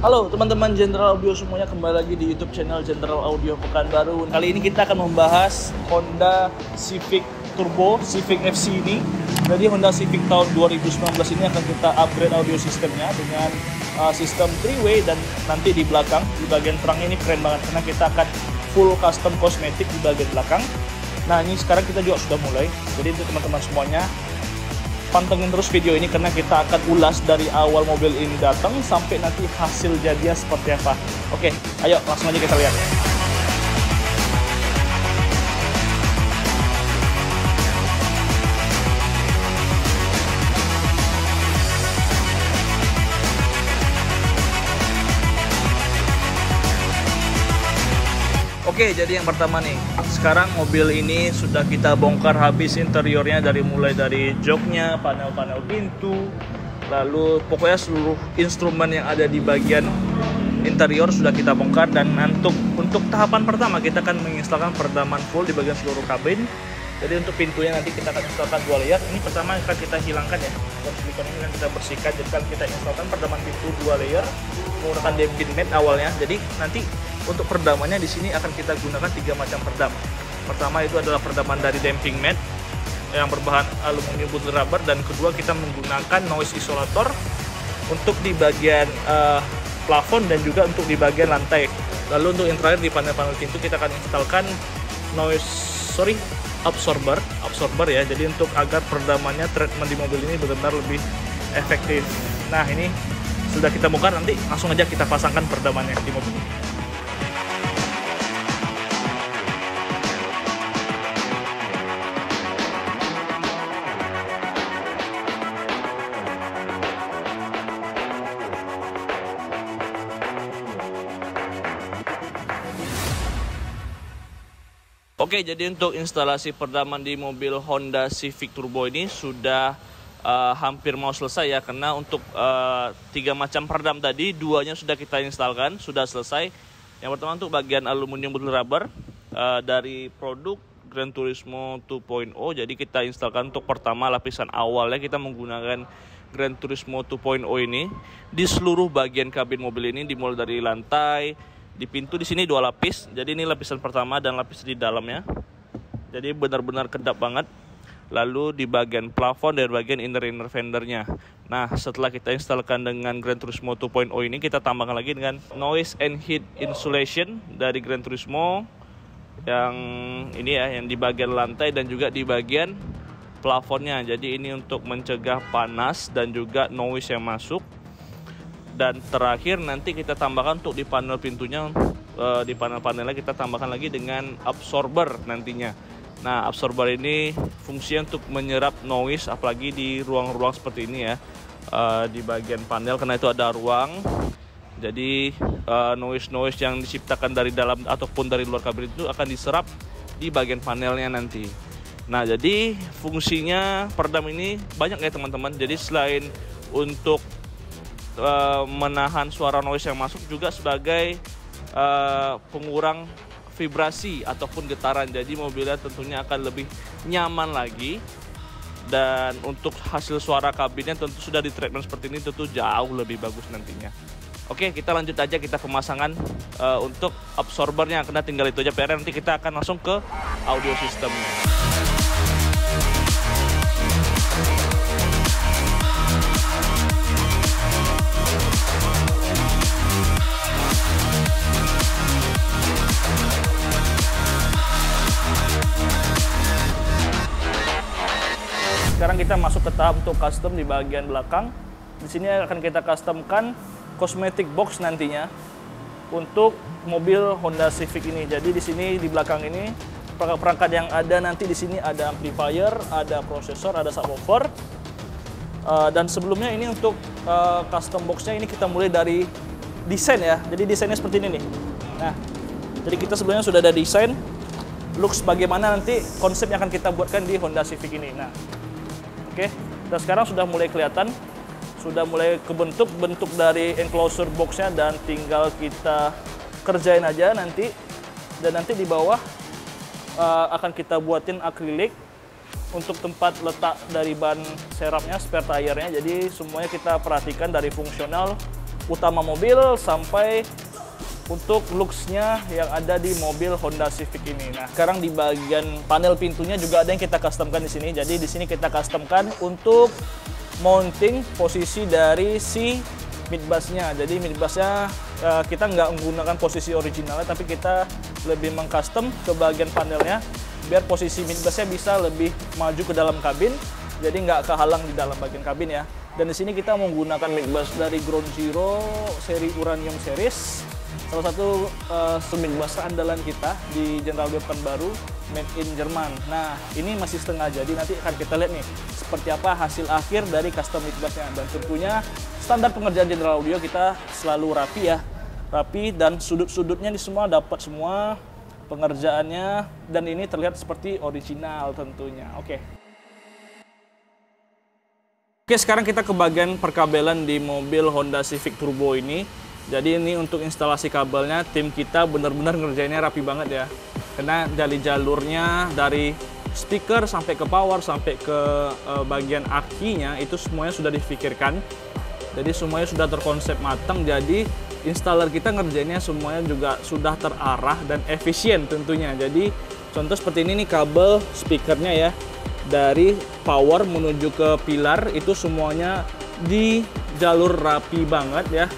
Halo teman-teman General Audio semuanya, kembali lagi di YouTube channel General Audio Pekanbaru. Kali ini kita akan membahas Honda Civic Turbo, Civic FC ini. Jadi Honda Civic tahun 2019 ini akan kita upgrade audio sistemnya dengan sistem 3-way, dan nanti di belakang, di bagian terang ini keren banget karena kita akan full custom kosmetik di bagian belakang. Nah ini sekarang kita juga sudah mulai, jadi untuk teman-teman semuanya pantengin terus video ini karena kita akan ulas dari awal mobil ini datang sampai nanti hasil jadinya seperti apa. Oke, ayo langsung aja kita lihat. Oke, jadi yang pertama nih, sekarang mobil ini sudah kita bongkar habis interiornya, mulai dari joknya, panel-panel pintu, lalu pokoknya seluruh instrumen yang ada di bagian interior sudah kita bongkar. Dan untuk tahapan pertama kita akan menginstalkan peredaman full di bagian seluruh kabin. Jadi untuk pintunya nanti kita akan instalkan 2 layer. Ini pertama akan kita hilangkan ya, silikon ini akan kita bersihkan. Jadi kan kita instalkan peredaman pintu 2 layer menggunakan damping mat awalnya. Jadi nanti untuk peredamannya di sini akan kita gunakan 3 macam peredam. Pertama itu adalah peredaman dari damping mat yang berbahan aluminium butyl rubber, dan kedua kita menggunakan noise isolator untuk di bagian plafon dan juga untuk di bagian lantai. Lalu untuk yang terakhir di panel-panel pintu kita akan instalkan absorber ya. Jadi untuk agar peredamannya, treatment di mobil ini benar-benar lebih efektif. Nah ini sudah kita bongkar, nanti langsung aja kita pasangkan peredamannya di mobil ini. Oke, jadi untuk instalasi peredaman di mobil Honda Civic Turbo ini sudah hampir mau selesai ya, karena untuk 3 macam peredam tadi 2-nya sudah kita instalkan, sudah selesai. Yang pertama untuk bagian aluminium butyl rubber dari produk Gran Turismo 2.0. Jadi kita instalkan untuk pertama lapisan awalnya kita menggunakan Gran Turismo 2.0 ini di seluruh bagian kabin mobil ini, dimulai dari lantai. Di pintu di sini 2 lapis, jadi ini lapisan pertama dan lapis di dalamnya. Jadi benar-benar kedap banget. Lalu di bagian plafon dan bagian inner fendernya. Nah setelah kita instalkan dengan Gran Turismo 2.0 ini, kita tambahkan lagi dengan noise and heat insulation dari Gran Turismo yang ini ya, yang di bagian lantai dan juga di bagian plafonnya. Jadi ini untuk mencegah panas dan juga noise yang masuk. Dan terakhir nanti kita tambahkan untuk di panel pintunya, di panel-panelnya kita tambahkan lagi dengan absorber nantinya. Nah absorber ini fungsinya untuk menyerap noise, apalagi di ruang-ruang seperti ini ya, di bagian panel, karena itu ada ruang. Jadi noise yang diciptakan dari dalam ataupun dari luar kabin itu akan diserap di bagian panelnya nanti. Nah jadi fungsinya peredam ini banyak ya teman-teman. Jadi selain untuk menahan suara noise yang masuk, juga sebagai pengurang vibrasi ataupun getaran. Jadi mobilnya tentunya akan lebih nyaman lagi, dan untuk hasil suara kabinnya tentu sudah di treatment seperti ini, tentu jauh lebih bagus nantinya. Oke, kita lanjut aja, kita pemasangan untuk absorbernya, karena tinggal itu aja PR. Nanti kita akan langsung ke audio systemnya. Sekarang kita masuk ke tahap untuk custom di bagian belakang. Di sini akan kita customkan cosmetic box nantinya untuk mobil Honda Civic ini. Jadi di sini di belakang ini perangkat yang ada nanti di sini ada amplifier, ada prosesor, ada subwoofer. Dan sebelumnya ini untuk custom boxnya ini kita mulai dari desain ya. Jadi desainnya seperti ini nih. Nah, jadi kita sebelumnya sudah ada desain looks bagaimana nanti konsep yang akan kita buatkan di Honda Civic ini. Nah, oke, dan sekarang sudah mulai kelihatan, sudah mulai kebentuk bentuk dari enclosure boxnya, dan tinggal kita kerjain aja nanti. Dan nanti di bawah akan kita buatin akrilik untuk tempat letak dari ban serapnya, spare tire-nya. Jadi semuanya kita perhatikan dari fungsional utama mobil sampai untuk looks-nya yang ada di mobil Honda Civic ini. Nah, sekarang di bagian panel pintunya juga ada yang kita customkan di sini. Jadi di sini kita customkan untuk mounting posisi dari si midbus-nya. Jadi midbus-nya kita nggak menggunakan posisi originalnya, tapi kita lebih mengcustom ke bagian panelnya biar posisi midbus-nya bisa lebih maju ke dalam kabin. Jadi nggak kehalang di dalam bagian kabin ya. Dan di sini kita menggunakan midbus dari Ground Zero seri Uranium Series. Salah satu midbus andalan kita di General Wheel baru, made in Jerman. Nah, ini masih setengah jadi, nanti akan kita lihat nih seperti apa hasil akhir dari custom midbusnya. Dan tentunya standar pengerjaan General Audio kita selalu rapi ya. Rapi dan sudut-sudutnya ini semua dapat semua pengerjaannya. Dan ini terlihat seperti original tentunya. Oke, sekarang kita ke bagian perkabelan di mobil Honda Civic Turbo ini. Jadi ini untuk instalasi kabelnya, tim kita benar-benar ngerjainnya rapi banget ya. Karena dari jalurnya, dari speaker sampai ke power, sampai ke bagian akinya, itu semuanya sudah difikirkan. Jadi semuanya sudah terkonsep matang, jadi installer kita ngerjainnya semuanya juga sudah terarah dan efisien tentunya. Jadi contoh seperti ini nih kabel speakernya ya. Dari power menuju ke pilar itu semuanya di jalur rapi banget ya.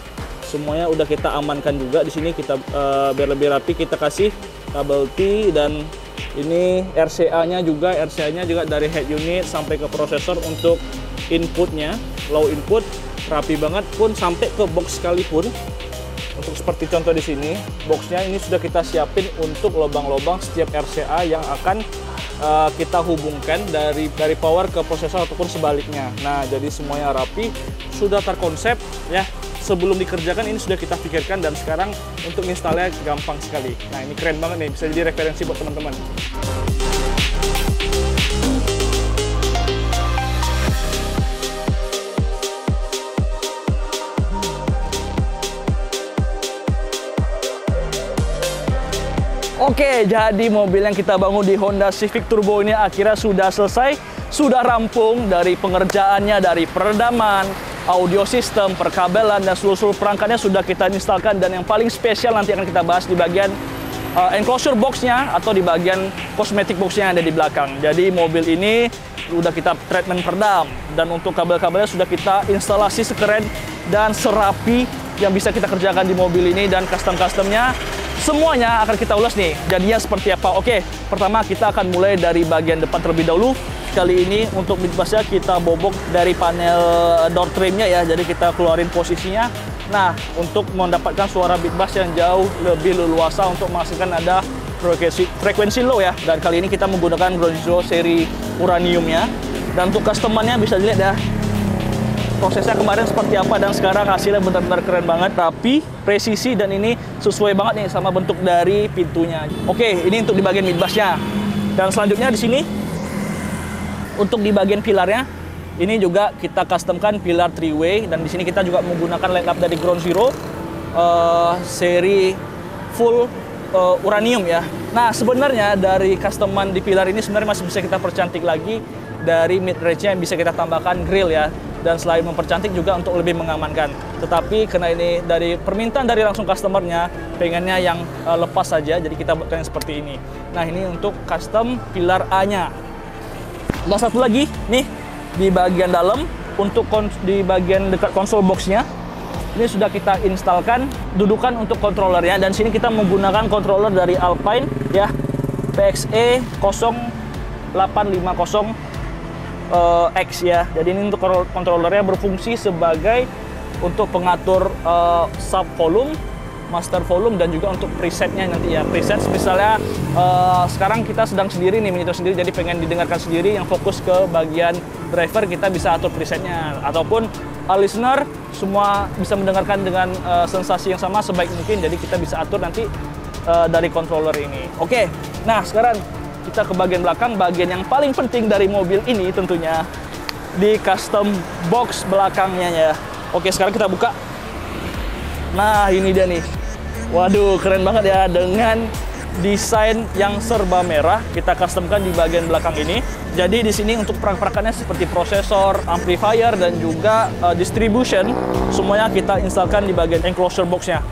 Semuanya udah kita amankan juga di sini. Kita biar lebih rapi kita kasih kabel T, dan ini RCA-nya juga dari head unit sampai ke prosesor untuk inputnya, low input rapi banget, pun sampai ke box sekalipun. Untuk seperti contoh di sini, boxnya ini sudah kita siapin untuk lubang-lubang setiap RCA yang akan kita hubungkan dari power ke prosesor ataupun sebaliknya. Nah, jadi semuanya rapi, sudah terkonsep ya. Sebelum dikerjakan ini sudah kita pikirkan, dan sekarang untuk installnya gampang sekali. Nah, ini keren banget nih, bisa jadi referensi buat teman-teman. Oke, jadi mobil yang kita bangun di Honda Civic Turbo ini akhirnya sudah selesai, sudah rampung dari pengerjaannya, dari peredaman, audio sistem, perkabelan, dan seluruh perangkatnya sudah kita instalkan. Dan yang paling spesial nanti akan kita bahas di bagian enclosure box-nya atau di bagian cosmetic box-nya yang ada di belakang. Jadi mobil ini sudah kita treatment peredam, dan untuk kabel-kabelnya sudah kita instalasi sekeren dan serapi yang bisa kita kerjakan di mobil ini. Dan custom-customnya semuanya akan kita ulas nih, jadinya seperti apa. Oke, pertama kita akan mulai dari bagian depan terlebih dahulu. Kali ini untuk midbusnya kita bobok dari panel door trimnya ya, jadi kita keluarin posisinya. Nah, untuk mendapatkan suara midbus yang jauh lebih leluasa untuk menghasilkan ada frekuensi low ya. Dan kali ini kita menggunakan Ground Zero seri Uraniumnya. Dan untuk customernya bisa dilihat ya, prosesnya kemarin seperti apa dan sekarang hasilnya benar-benar keren banget, rapi, presisi, dan ini sesuai banget nih sama bentuk dari pintunya. Oke, ini untuk di bagian midbusnya. Dan selanjutnya di sini untuk di bagian pilarnya, ini juga kita customkan pilar 3-way, dan di sini kita juga menggunakan line up dari Ground Zero seri full uranium ya. Nah, sebenarnya dari customan di pilar ini sebenarnya masih bisa kita percantik lagi dari mid range-nya yang bisa kita tambahkan grill ya. Dan selain mempercantik juga untuk lebih mengamankan. Tetapi karena ini dari permintaan dari langsung customernya, pengennya yang lepas saja, jadi kita buatkan yang seperti ini. Nah, ini untuk custom pilar A-nya. Dan satu lagi nih di bagian dalam untuk di bagian dekat konsol box-nya, ini sudah kita instalkan dudukan untuk kontrolernya, dan sini kita menggunakan controller dari Alpine ya, PXE 0850 X ya. Jadi ini untuk kontrolernya berfungsi sebagai untuk pengatur sub volume, master volume, dan juga untuk presetnya nanti ya. Preset misalnya sekarang kita sedang sendiri nih, monitor sendiri, jadi pengen didengarkan sendiri, yang fokus ke bagian driver kita bisa atur presetnya, ataupun listener semua bisa mendengarkan dengan sensasi yang sama sebaik mungkin, jadi kita bisa atur nanti dari controller ini. Oke, nah sekarang kita ke bagian belakang, bagian yang paling penting dari mobil ini tentunya di custom box belakangnya ya. Oke, sekarang kita buka. Nah, ini dia nih. Waduh, keren banget ya, dengan desain yang serba merah kita customkan di bagian belakang ini. Jadi di sini untuk perangkat-perangkatnya seperti prosesor, amplifier, dan juga distribution, semuanya kita instalkan di bagian enclosure box-nya.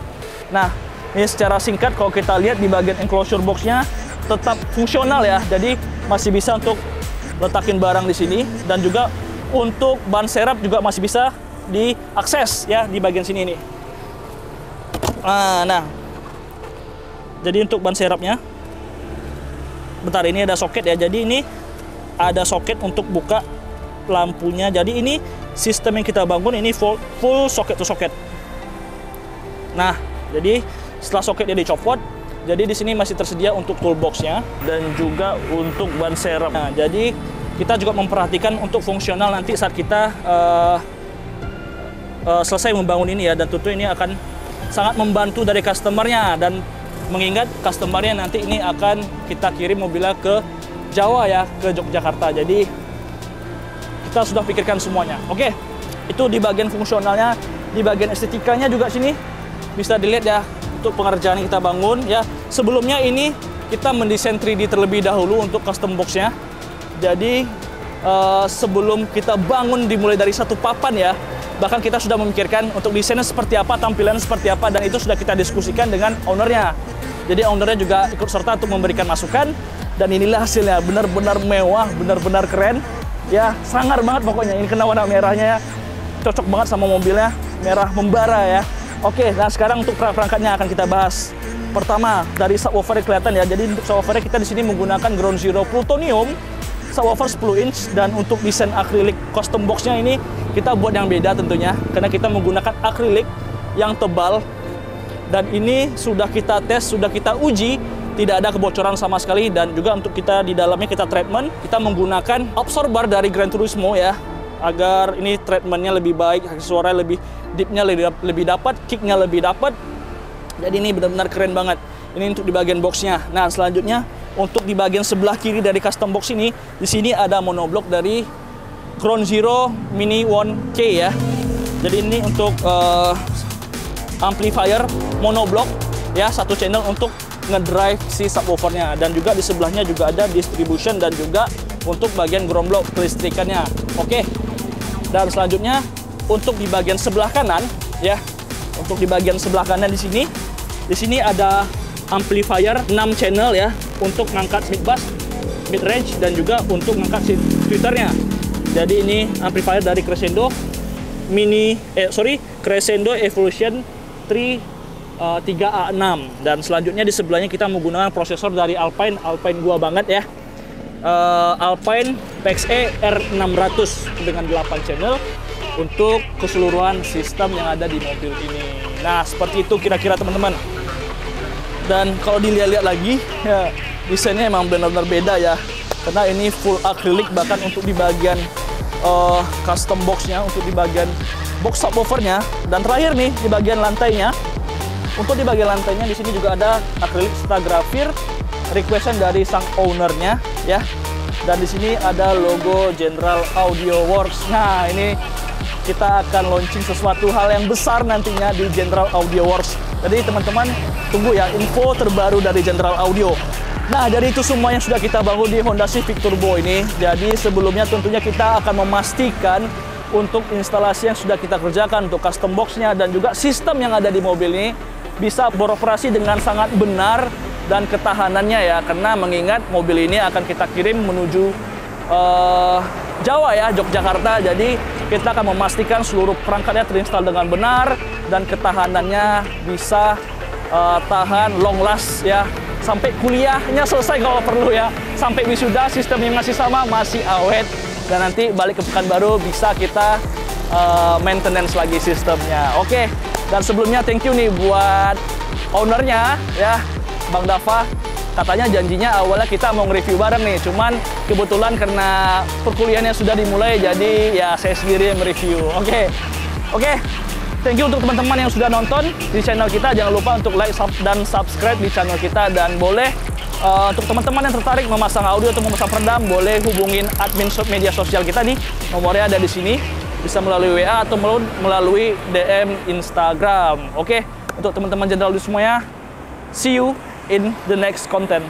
Nah, ini secara singkat kalau kita lihat di bagian enclosure box-nya tetap fungsional ya. Jadi masih bisa untuk letakin barang di sini, dan juga untuk ban serep juga masih bisa diakses ya di bagian sini nih. Nah, jadi untuk ban serepnya, bentar, ini ada soket ya. Jadi ini ada soket untuk buka lampunya. Jadi ini sistem yang kita bangun ini full soket to soket. Nah, jadi setelah soketnya dicopot, jadi di sini masih tersedia untuk toolbox-nya dan juga untuk ban serep. Nah, jadi kita juga memperhatikan untuk fungsional nanti saat kita selesai membangun ini ya, dan tentu ini akan sangat membantu dari customernya, dan mengingat customernya nanti ini akan kita kirim mobilnya ke Jawa ya, ke Yogyakarta. Jadi kita sudah pikirkan semuanya. Oke, itu di bagian fungsionalnya. Di bagian estetikanya juga sini bisa dilihat ya untuk pengerjaan yang kita bangun ya. Sebelumnya ini kita mendesain 3D terlebih dahulu untuk custom box-nya. Jadi sebelum kita bangun dimulai dari satu papan ya, bahkan kita sudah memikirkan untuk desainnya seperti apa, tampilan seperti apa, dan itu sudah kita diskusikan dengan ownernya. Jadi ownernya juga ikut serta untuk memberikan masukan, dan inilah hasilnya. Benar-benar mewah, benar-benar keren ya, sangar banget pokoknya. Ini kena warna merahnya ya, cocok banget sama mobilnya, merah membara ya. Oke, nah sekarang untuk perangkatnya akan kita bahas. Pertama, dari subwoofer kelihatan ya. Jadi untuk subwoofer kita di sini menggunakan Ground Zero Plutonium subwoofer 10 inch, dan untuk desain akrilik custom box-nya ini kita buat yang beda tentunya, karena kita menggunakan akrilik yang tebal, dan ini sudah kita tes, sudah kita uji, tidak ada kebocoran sama sekali. Dan juga untuk kita di dalamnya kita treatment, kita menggunakan absorber dari Gran Turismo ya, agar ini treatmentnya lebih baik, suara lebih deepnya lebih dapat, kicknya lebih dapat. Jadi ini benar-benar keren banget. Ini untuk di bagian boxnya. Nah, selanjutnya untuk di bagian sebelah kiri dari custom box ini, di sini ada monoblock dari Ground Zero Mini 1K ya. Jadi ini untuk amplifier monoblock ya, satu channel untuk ngedrive si subwoofernya, dan juga di sebelahnya juga ada distribution dan juga untuk bagian ground block kelistrikannya. Oke. Dan selanjutnya untuk di bagian sebelah kanan ya, untuk di bagian sebelah kanan di sini ada amplifier 6 channel ya, untuk ngangkat mid bass, mid range, dan juga untuk ngangkat tweeternya. Jadi ini amplifier dari Crescendo Crescendo Evolution 3A6. Dan selanjutnya di sebelahnya kita menggunakan prosesor dari Alpine gua banget ya, Alpine PXE R600 dengan 8 channel untuk keseluruhan sistem yang ada di mobil ini. Nah, seperti itu kira-kira teman-teman. Dan kalau dilihat-lihat lagi ya, desainnya emang benar-benar beda ya, karena ini full akrilik. Bahkan untuk di bagian custom box-nya, untuk di bagian box subwoofernya, dan terakhir nih di bagian lantainya. Untuk di bagian lantainya di sini juga ada akrilik Stagrafir, requestan dari sang ownernya ya. Dan di sini ada logo General Audio Works. Nah, ini kita akan launching sesuatu hal yang besar nantinya di General Audio Works. Jadi teman-teman tunggu ya info terbaru dari General Audio. Nah, dari itu semua yang sudah kita bangun di Honda Civic Turbo ini. Jadi sebelumnya tentunya kita akan memastikan untuk instalasi yang sudah kita kerjakan untuk custom box-nya dan juga sistem yang ada di mobil ini bisa beroperasi dengan sangat benar dan ketahanannya ya, karena mengingat mobil ini akan kita kirim menuju Jawa ya, Yogyakarta. Jadi kita akan memastikan seluruh perangkatnya terinstall dengan benar dan ketahanannya bisa tahan long last ya, sampai kuliahnya selesai kalau perlu ya, sampai wisuda sistemnya masih sama, masih awet, dan nanti balik ke Pekanbaru bisa kita maintenance lagi sistemnya. Oke, dan sebelumnya thank you nih buat ownernya ya, Bang Dava. Katanya janjinya awalnya kita mau nge-review bareng nih, cuman kebetulan karena perkuliahannya sudah dimulai, jadi ya saya sendiri yang mereview. Oke. Thank you untuk teman-teman yang sudah nonton di channel kita. Jangan lupa untuk like dan subscribe di channel kita, dan boleh untuk teman-teman yang tertarik memasang audio atau memasang peredam, boleh hubungin admin media sosial kita nih. Nomornya ada di sini. Bisa melalui WA atau melalui DM Instagram. Oke. Untuk teman-teman General semuanya, see you in the next content.